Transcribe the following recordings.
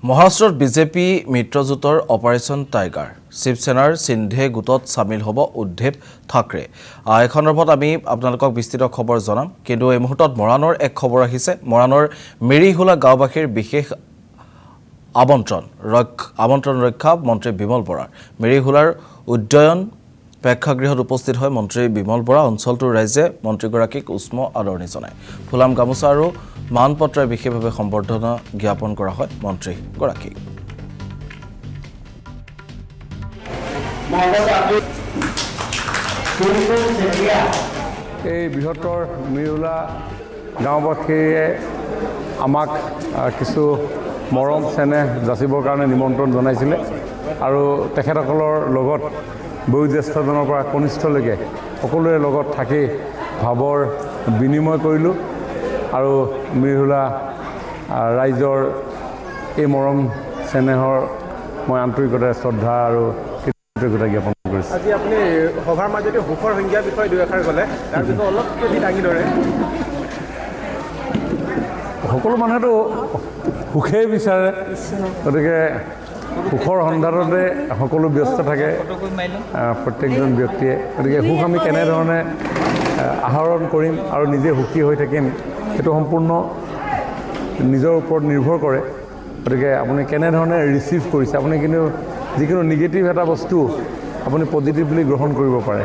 মহাৰাষ্ট্ৰত বিজেপি মিত্ৰজোঁটৰ operation tiger শিৱসেনাৰ সিন্ধে গোটত সামিল হ'ব উদ্ধৱ ঠাকৰে। এই সন্দৰ্ভত আমি আপোনালোকক বিস্তৃত খবৰ জনাম, কিন্তু এই মুহূৰ্তত মৰাণৰ এক খবৰ আহিছে। মৰাণৰ মেৰিহোলা গাঁওবাসীৰ বিশেষ আমন্ত্ৰণ ৰক্ষা মন্ত্ৰী বিমল বৰাৰ। মেৰিহোলাৰ উদ্যয়ন প্ৰেক্ষাগৃহত উপস্থিত হয় মন্ত্ৰী বিমল বৰা। অঞ্চলটোৰ ৰাইজে মন্ত্ৰীগৰাকীক উষ্ম আদৰণি জনায়। ফুলাম গামোচা আৰু মানপত্ৰই বিশেষভাৱে সম্বৰ্ধনা জ্ঞাপন কৰা হয় মন্ত্ৰীগৰাকীক। এই বৃহত্তৰ মেৰিহোলা গাঁওবাসীয়ে আমাক কিছু মৰম চেনেহ যাচিবৰ কাৰণে নিমন্ত্ৰণ জনাইছিলে আৰু তেখেতসকলৰ লগত বয়োজ্যেষ্ঠজনৰ পৰা কনিষ্ঠলৈকে সকলোৰে লগত থাকি ভাৱৰ বিনিময় কৰিলোঁ আৰু মেৰিহোলা ৰাইজৰ এই মৰম চেনেহৰ মই আন্তৰিকতাৰে শ্ৰদ্ধা আৰু কৃতজ্ঞতা জ্ঞাপন কৰিছোঁ। আজি আপুনি সভাৰ মাজতে সুখৰ সংজ্ঞাৰ বিষয়ে দুই এষাৰ ক'লে, তাৰ বিষয়ে অলপ যদি দাঙি ধৰে। সকলো মানুহেতো সুখেই বিচাৰে, গতিকে সুখৰ সন্ধানতে সকলো ব্যস্ত থাকে প্ৰত্যেকজন ব্যক্তিয়ে। গতিকে সুখ আমি কেনেধৰণে আহৰণ কৰিম আৰু নিজে সুখী হৈ থাকিম, সেইটো সম্পূৰ্ণ নিজৰ ওপৰত নিৰ্ভৰ কৰে। গতিকে আপুনি কেনেধৰণে ৰিচিভ কৰিছে, আপুনি কিন্তু যিকোনো নিগেটিভ এটা বস্তু আপুনি পজিটিভলি গ্ৰহণ কৰিব পাৰে।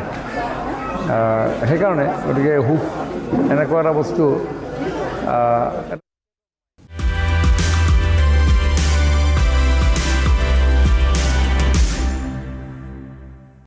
সেইকাৰণে গতিকে সুখ এনেকুৱা এটা বস্তু